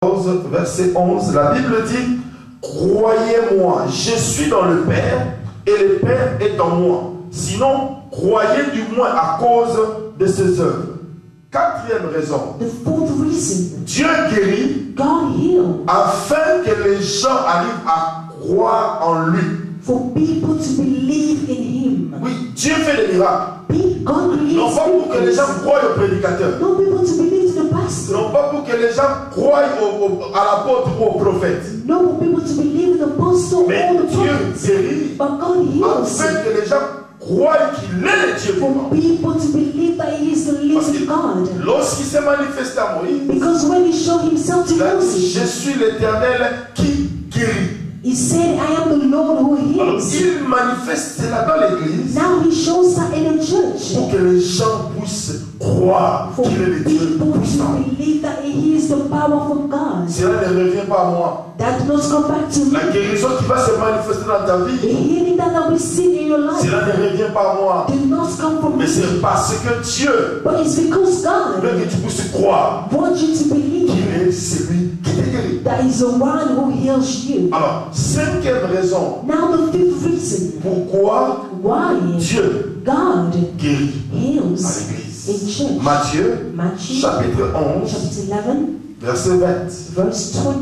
Verset 11, la Bible dit: croyez-moi, je suis dans le Père et le Père est en moi. Sinon, croyez du moins à cause de ses œuvres. Quatrième raison. The fourth reason. Dieu guérit God healed. Afin que les gens arrivent à croire en lui. For people to believe in him. Oui, Dieu fait des miracles. God creates non pas pour que les gens croient au prédicateur. No people to believe to the pastor. Non pas pour que les gens croient à l'apôtre ou au prophète. No for people to believe in the apostle or the Dieu prophet. guérit But God heals. afin que les gens croient qu'il est le Dieu For vivant. people to believe that he is the living God. Lorsqu'il s'est manifesté à Moïse, Because when he showed himself to il a dit: Moses, je suis l'Éternel qui guérit. he said, I am the Lord who Alors, heals. il manifeste cela dans l'église Now he shows that in the church. pour que les gens puissent croire For qu'il est le Dieu people puissant. to believe that he is the powerful God. Cela ne revient pas à moi. That does not come back to La me. guérison qui va se manifester dans ta The vie, healing that we see in your life cela ne revient pas à moi. did not come from Mais me. c'est parce que Dieu But it's because God veut que tu puisses croire wants you to believe qu'il est celui qui te guérit. that He's the one who heals you. Alors, cinquième raison Now the fifth reason pourquoi why Dieu God guérit à heals l'église. in church. Matthieu, Matthew chapitre 11, chapter 11, verset 20. verse 20.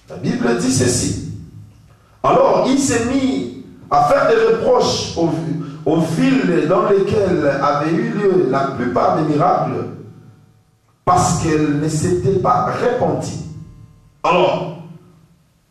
La Bible dit ceci. Alors, il s'est mis à faire des reproches aux villes dans lesquelles avaient eu lieu la plupart des miracles, parce qu'elles ne s'étaient pas repenties. Alors,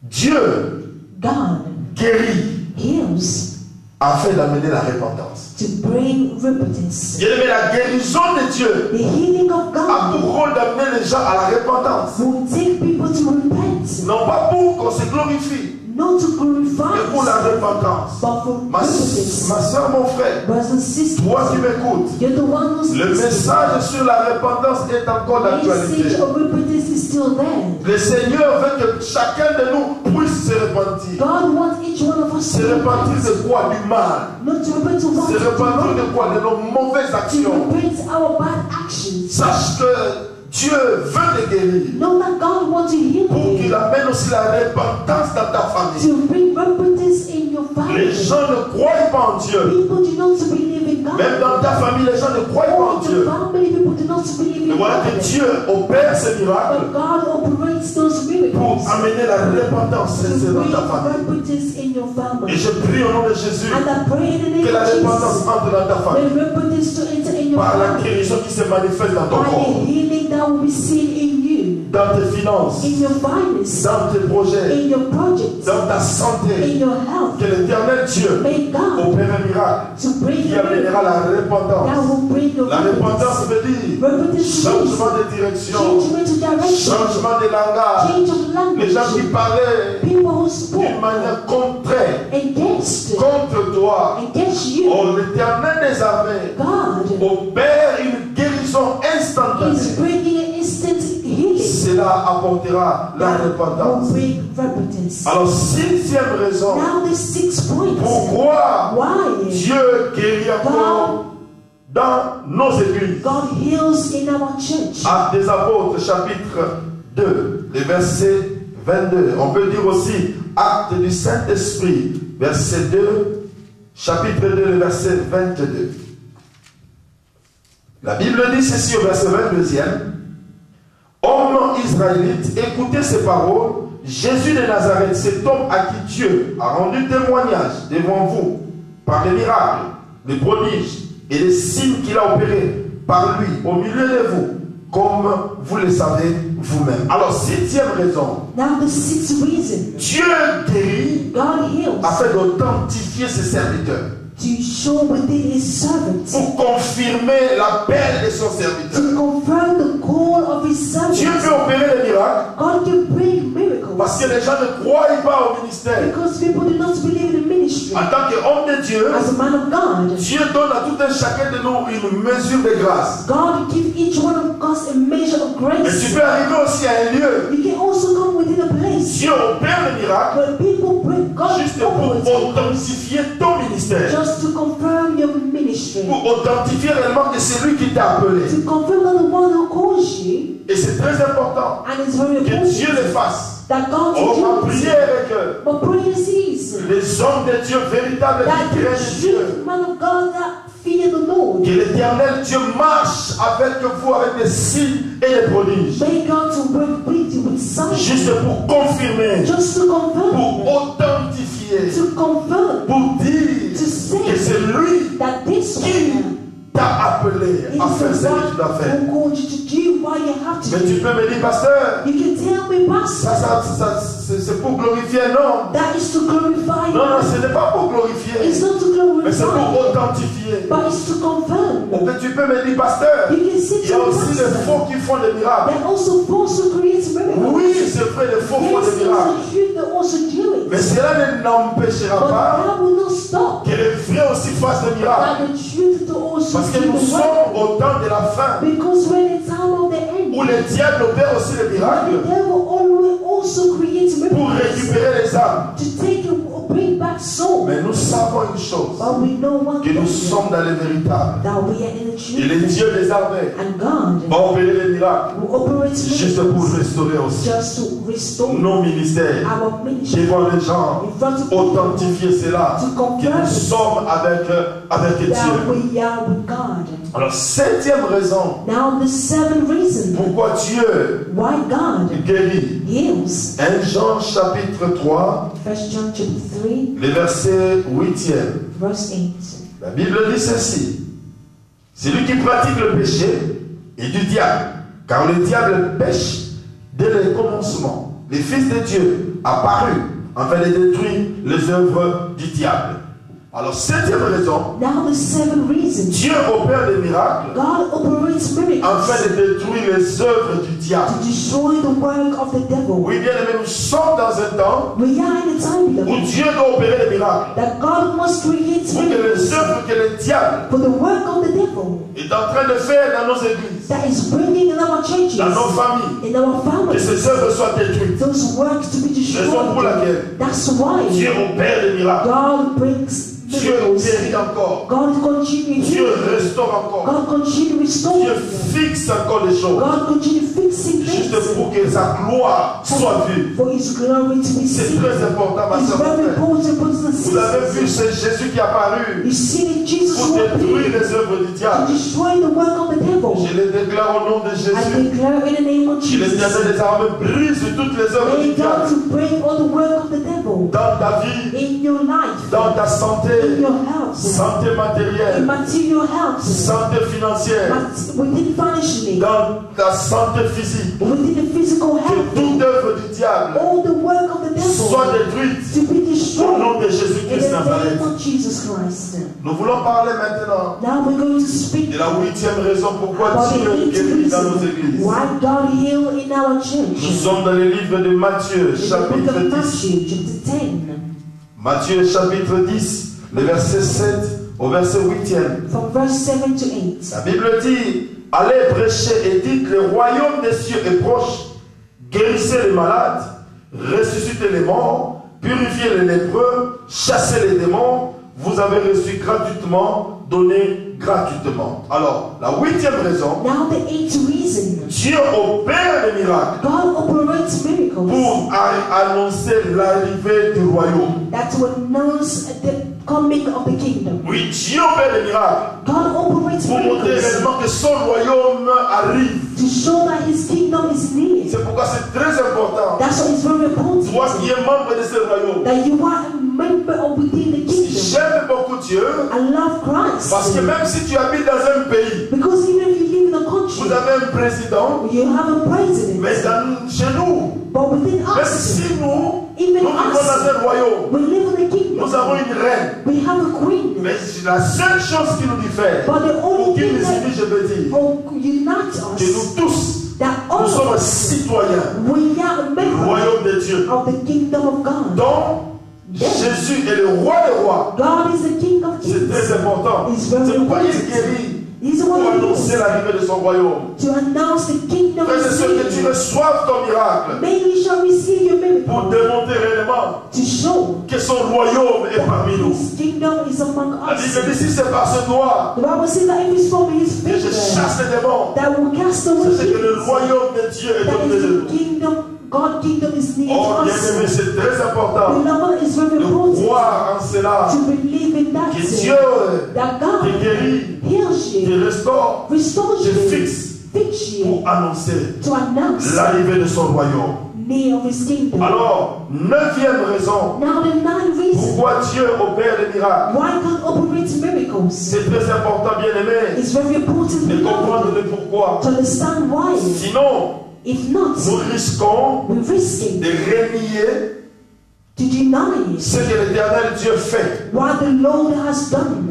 Dieu God guérit heals afin d'amener la repentance. to bring repentance. Bien aimé, la guérison de Dieu The healing of a God pour rôle d'amener les gens à la repentance. will take people to repent, Non pas pour qu'on se glorifie, not to glorify mais pour la Himself, repentance. but for Ma repentance. soeur, mon frère, Brothers and sisters, toi qui m'écoutes, you're the one who's le message sur la repentance est encore The d'actualité. message of repentance is still there. Le Seigneur veut que chacun de nous puisse se repentir. God wants each one of us Se to repentir repent. de quoi? Du mal. Not to repent to what Se is repentir wrong, de quoi? De nos mauvaises to actions. repent our bad actions. Sache que Dieu veut te guérir Know that God wants to heal pour qu'il you, amène aussi la repentance dans ta famille. to bring repentance in your Les family. gens ne croient pas en Dieu. People do not believe in God. Même dans ta famille, les gens ne croient pas en All the Dieu. family people do not believe Mais in voilà que God. Dieu opère ces miracles But God operates those pour miracles amener la repentance to sincère dans bring ta famille. repentance in your Et family. je prie au nom de Jésus And I pray in the name que la of repentance Jesus, entre dans ta famille may repentance to enter in your par la family. guérison qui se manifeste dans ton By corps, a healing that will be seen in you, dans tes finances, in your finances, dans tes projets, in your projects, dans ta in santé. your health. Que l'éternel Dieu May God opère un miracle to bring qui the amènera miracle la that repentance. will bring the La repentance repentance. veut dire Repentance means changement de direction, changement to direction, changement de langage. change of Les gens qui language. parlaient People who d'une spoke manière contraire against contre toi. you, Oh, l'éternel des armées God opère une guérison is instantanée. bringing an instant healing Cela apportera la that will repentance. bring repentance. Alors, sixième raison, Now the 6 points. pourquoi Why Dieu guérit encore dans nos églises. God heals in our church. Actes des Apôtres, chapitre 2, les versets 22. On peut dire aussi Actes du Saint-Esprit, verset 2, chapitre 2, le verset 22. La Bible dit ceci au verset 22e. Homme israélite, écoutez ces paroles. Jésus de Nazareth, cet homme à qui Dieu a rendu témoignage devant vous par les miracles, les prodiges et les signes qu'il a opérés par lui au milieu de vous, comme vous le savez vous-même. Alors, septième raison, Now the 6th reason. Dieu guérit God heals afin d'authentifier ses serviteurs, to show within his servants, pour confirmer l'appel de son serviteur. to confirm the call of his Dieu servants. peut opérer les miracles God can bring miracles parce que les gens ne croient pas au ministère. because people do not believe in the ministry. En tant qu'homme de Dieu, As a man of God, Dieu donne à tout un chacun de nous une mesure de grâce. God give each one of us a measure of Mais tu grace. peux arriver aussi à un lieu. You can also come within a place Dieu opère le miracle where people bring God juste pour forward authentifier ton ministère. just to confirm your ministry, Pour pour authentifier réellement que c'est lui qui t'a appelé. to confirm that the one who calls you, Et c'est très important and it's very que important Dieu le fasse. that God On va will do prier it. avec eux. But prayer sees Les hommes de Dieu véritables that qui the craignent Dieu. true man of God that fear the Lord. Que l'éternel Dieu marche avec vous avec des signes et des prodiges. May God to work with you with signs, Juste pour confirmer, just to confirm, pour authentifier, to confirm, pour dire to say que c'est lui that this qui one t'a appelé is à faire ce the que tu dois one faire. who called you to do what you have to Mais tu do. peux me dire, pasteur, You can tell me, Pastor, c'est pour glorifier un homme. that is to glorify Non, non, you. ce n'est pas pour glorifier, It's not to mais c'est glorify pour you, authentifier. but it's to confirm. Mais tu peux me dire, pasteur, You can say il y a to me, aussi des Pastor, faux qui font des miracles. that also false to create miracles. Oui, c'est vrai, les faux font Yes, des it's miracles. the truth that also do Mais it. cela ne n'empêchera But pas that will not stop. que les vrais aussi fassent des miracles. That the truth to also Parce que do nous the sommes work. au temps de la fin Because we're in the time of the end. où le diable opère aussi les The miracles devil always also creates pour miracles récupérer les âmes. to take and bring back souls. Mais nous savons une chose, But we know one que nous thing, sommes dans les véritables. that we are in the Et le truth. Dieu des armées And God va opérer les miracles will operate juste pour miracles restaurer aussi just to restore nos ministères. our ministry Devant les gens, in front of people, authentifier cela, to que confirm nous sommes avec Dieu. that we are with God. Alors, septième raison, Now the seventh reason pourquoi Dieu why God guérit. heals. 1 Jean chapitre 3, 1 John chapter 3, le verset 8e. verse 8. La Bible dit ceci. C'est lui qui pratique le péché et du diable. Car le diable pêche dès le commencement. Le Fils de Dieu apparut afin de détruire les œuvres du diable. Alors, septième raison, Now the seventh reason Dieu opère des miracles God operates miracles afin de détruire les œuvres du diable. to destroy the work of the devil. Oui, bien aimé, nous sommes dans un temps We are in a time, où beloved, Dieu doit opérer des miracles. that God must create Pour que les miracles œuvres que le diable for the work of the devil est en train de faire dans nos églises, that is bringing in our churches, dans nos familles, in our que families, ces œuvres soient détruites. those works to be Raison pour destroyed. laquelle That's why Dieu opère des miracles. God brings Dieu miracles. guérit encore. God continue Dieu healing. restaure encore. God continue restoring. Dieu fixe encore les choses. God continue fixing Juste things pour que sa gloire soit vue. for His glory to be C'est seen. très important, ma It's soeur, mon very frère. important, brothers and Vous avez vu, sisters. c'est Jésus qui est apparu You see that Jesus pour détruire will les œuvres du to diable. destroy the work of the devil. Je les déclare au nom de I Jésus. declare in the name of Que Jesus. l'éternel des armées brise toutes les œuvres May du God diable. to break all the work of the devil Dans ta vie, in your life, dans ta in santé, your health, santé in matérielle, material health, santé financière, within financially, dans ta santé physique. within the physical Que health, toute œuvre du diable all the work of the soit devil détruite to be au destroyed nom de in Jésus-Christ the Nazareth. name of Jesus Christ. Nous voulons parler maintenant Now we're going to speak de la huitième raison pourquoi about the Dieu eighth guérit dans nos reason églises. why God healed in our Nous church. sommes dans le livre de Matthieu, In the book chapitre of 10. Matthew, chapter 10, Matthieu, chapitre 10, le verset 7 au verset 8e. from verse 7 to 8. La Bible dit, allez prêcher et dites, le royaume des cieux est proche. Guérissez les malades, ressuscitez les morts, purifiez les lépreux, chassez les démons. Vous avez reçu gratuitement, donné gratuitement. Alors, la huitième raison, Now the eighth reason Dieu opère les miracles God operates miracles pour annoncer l'arrivée du royaume. that to announce the coming of the kingdom. Oui, Dieu opère les miracles God operates pour montrer miracles réellement que son royaume arrive. to show that His kingdom is near. C'est pourquoi c'est très important. That's why it's very important Toi qui es membre de ce royaume, that you are a member of within the kingdom. j'aime beaucoup Dieu I love Christ. parce que même si tu habites dans un pays, Because even if you live in a country, vous avez un président, you have a president. mais chez nous, But within même us, si nous even vivons dans us, un royaume, we live in a kingdom. nous avons une reine. We have a queen. Mais la seule chose qui nous diffère, But the ou only qui nous thing that unit, je veux dire, unite que us, nous tous, that all nous of sommes us, citoyens we are du members royaume de Dieu, of the kingdom of God. dont Jésus est le roi des rois. God is the King of C'est kings. très important. It's very C'est pourquoi il important. guérit He's the pour one who annoncer heals, l'arrivée de son royaume. to announce the kingdom Frères et is sœurs, que tu near. reçoives ton miracle May you shall receive your pour miracle démontrer réellement to show que son royaume est parmi nous. His kingdom is among La us. Bible dit si c'est par ce doigt The Bible says that if it's from his que je finger chasse les démons, that will cast away c'est que le demons, royaume de Dieu est that au milieu de is nous. the kingdom, God's kingdom is near Oh, to bien aimé, us. c'est très important Beloved, it's very de important croire en cela. to believe in that Que thing, Dieu that God te guérit, heals te you, restaure, restores te you, fixe fix you, pour annoncer to announce l'arrivée de son royaume. near of his kingdom. Alors, 9e raison Now the ninth reason pourquoi Dieu opère les miracles. why God operates miracles C'est très important, bien aimé, is very important de comprendre le pourquoi. to understand why. Sinon, If not, nous risquons we're risking de renier to deny ce que l'éternel Dieu fait. what the Lord has done.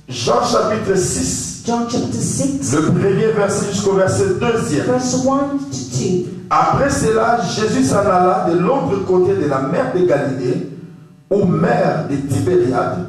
Jean chapitre 6, John chapter 6, le premier verset jusqu'au verset 2e. verse 1 to 2. Après cela, Jésus s'en alla de l'autre côté de la mer de Galilée, ou mer de Tibériade.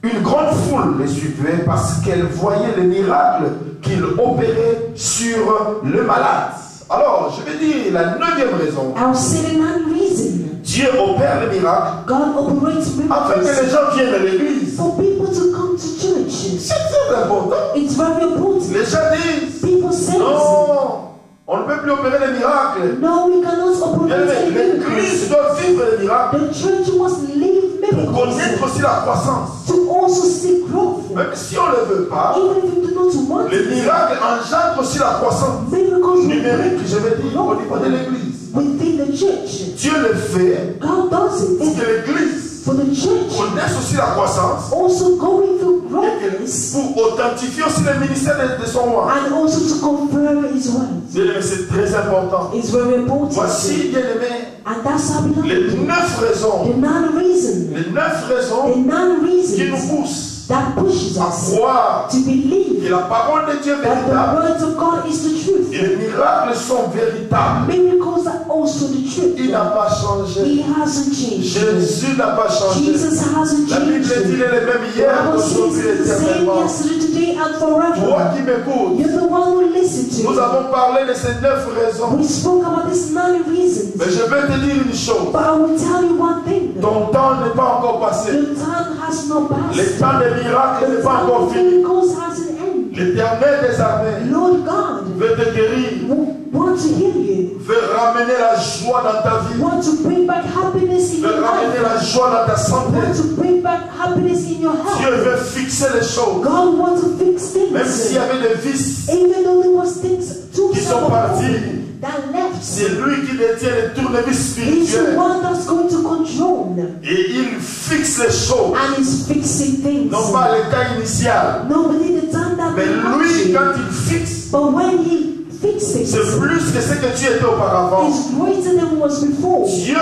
Une grande foule les suivait parce qu'elle voyait les miracles qu'il opérait sur le malade. Alors, je vais dire la 9e raison. I'll say the ninth reason. Dieu opère les miracles God operates afin que miracles les gens viennent à l'église. for people to come to church. C'est très important. It's very important. Les gens disent, People say, non, on ne peut plus opérer les miracles. no, we cannot Bien operate aimé, any l'église miracles. doit vivre les miracles The church must live pour connaître miracles aussi la croissance. to also seek growth. Même si on ne le veut pas, Even if you do not want les it, miracles engendrent aussi la croissance miracles numérique, je vais dire, au will niveau de l'église. within the church. Dieu le fait God does pour it que l'église for the church, connaisse aussi la croissance also going through et greatness pour authentifier aussi le ministère de son roi. and also to confirm His words. Bien aimé, c'est très important. It's very important. Voici, bien aimé, And that's how we les love 9 the raisons, nine reasons, les 9 raisons the nine qui nous reasons poussent that pushes à us croire to que believe la parole de Dieu est that the véritable words of God is the et truth. les miracles sont véritables. Miracles are also the truth. Il n'a pas changé. He hasn't changed. Jésus n'a pas changé. Jesus hasn't La Bible changed. dit qu'il est le même The hier, Bible says aujourd'hui et he's the same éternellement. yesterday, today, and Toi forever. qui m'écoutes, You're the one who listen to nous me. avons parlé de ces 9 raisons. We spoke about these nine reasons. Mais je vais te dire une chose. But I will tell you one thing. Ton temps n'est pas encore passé. The time has not Le passed. temps des miracles The n'est pas time encore of fini. miracles hasn't ended. L'éternel des armées Lord God veut te guérir, want to heal you. veut ramener la joie dans ta vie, Want to bring back happiness in veut your ramener life. la joie dans ta santé. Want to bring back happiness in your Dieu health. veut fixer les choses. God wants to fix Même s'il y things. avait des vices, Even though there was things too qui sont partis, that left. c'est lui qui détient les tournevis He's the spirituels. one that's going to control Et il fixe les choses. and is fixing things. Non pas l'état initial. Nobody the time that Mais we lui, had quand to. il fixe, But when he fixes, c'est plus que ce que tu étais auparavant. it's greater than was before. Dieu,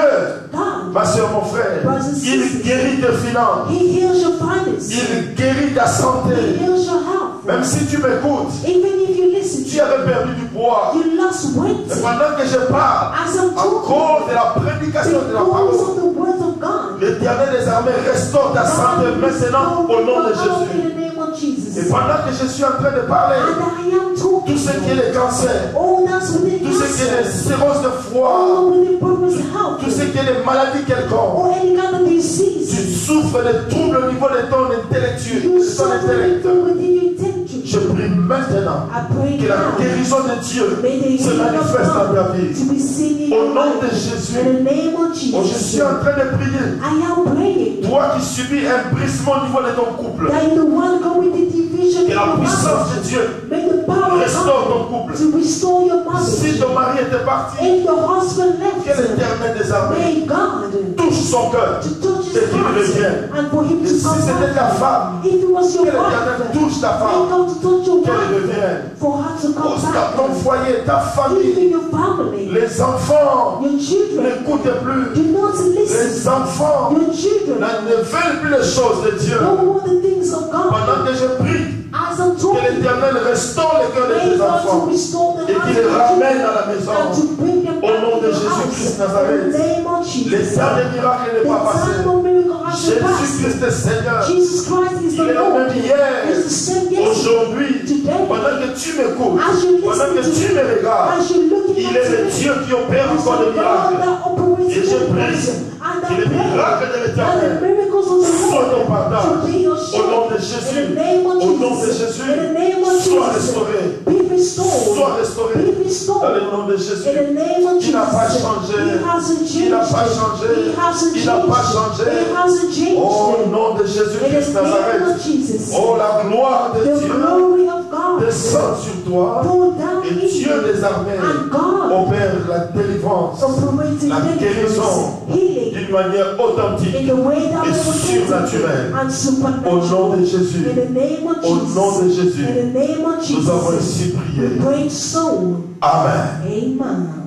God, ma soeur, mon frère, il guérit tes finances. He heals your finances. Il guérit ta santé. He heals your health. Même si tu m'écoutes, Even if you listen, tu avais perdu du poids. you lost weight. Et pendant que je parle, As I'm à talking, cause de la prédication de la because parole, of the word of God, l'Éternel des armées restaure ta santé maintenant au nom de Jésus. in the name of Et Jesus. pendant que je suis en train de parler, And I am tout talking. ce qui est le cancer, All that's within tout ce qui est cancer. les cirrhoses de foie, All within purpose health. tout ce qui est les maladies quelconques, Or any kind of tu disease. souffres de troubles au niveau de ton intellectuel, You de ton suffer intellect. within your intention. Je prie maintenant I pray que la now. guérison de Dieu May the se healing of manifeste dans ta God vie. to be seen in Au your nom de life. Jésus. In the name of Oh, je Jesus. suis en train de prier. I am praying Toi qui subis un brisement au niveau de ton couple, that you're the one going the division que in la your puissance marriage. de Dieu May the power of restaure ton God couple. to restore your marriage. Si ton mari était parti, If your husband que left, l'Éternel des armées may God touche son cœur. to touch Et his qu'il heart revienne. and for him Et to si come c'était ta back. femme, If it was your que l'Éternel wife, touche ta may femme. God to touch your Qu'elle wife revienne. for her to Oh, come ton back. foyer, ta famille, Even your family, les enfants your children, n'écoutent plus. do not listen. Les enfants Your children ne veulent plus les choses de Dieu. don't want the things of God. Pendant que je prie, As I'm que talking, l'Éternel restaure le cœur de may tes God to enfants restore the et hearts qu'il of les your ramène children à la maison. and to bring them Au back nom to de your house. Jésus-Christ In Nazareth. the name of Les Jesus. temps des miracles The n'est pas passé. time of miracle has passed. Jésus-Christ est Seigneur. Jesus Christ is Il the est le Lord. même hier, He's the same yesterday, aujourd'hui, today. pendant que tu m'écoutes, As you pendant que listen to tu me, me regardes, as you looking il est at le me, Dieu qui opère He's encore des the God miracles. that operates is Et je very prie present. And que I les pray miracles de that the l'Éternel miracles of the soient Lord ton partage. to be your Au nom de share. Jésus. In the name of Au nom de Jesus. Jésus. In the name of Sois Jesus. restauré. Be restored. Sois restauré. Be Dans le restored. nom de In the Jésus. name of Il n'a pas Jesus. changé. He hasn't Il n'a changed. pas changé. He hasn't Il n'a pas changed. changé. He hasn't changed. Au nom de In Jésus-Christ the name Nazareth. of Jesus. Oh, la gloire de The Dieu glory of God descend sur toi. pour down Et in Dieu you. des armées And God opère la délivrance, operates la guérison healing d'une manière authentique in the way that et we were surnaturelle. and Au nom supernatural. de Jésus. In the name of Au Jesus. nom de Jésus. In the name of Nous avons Jesus. ainsi prié. We pray so. Amen. Amen.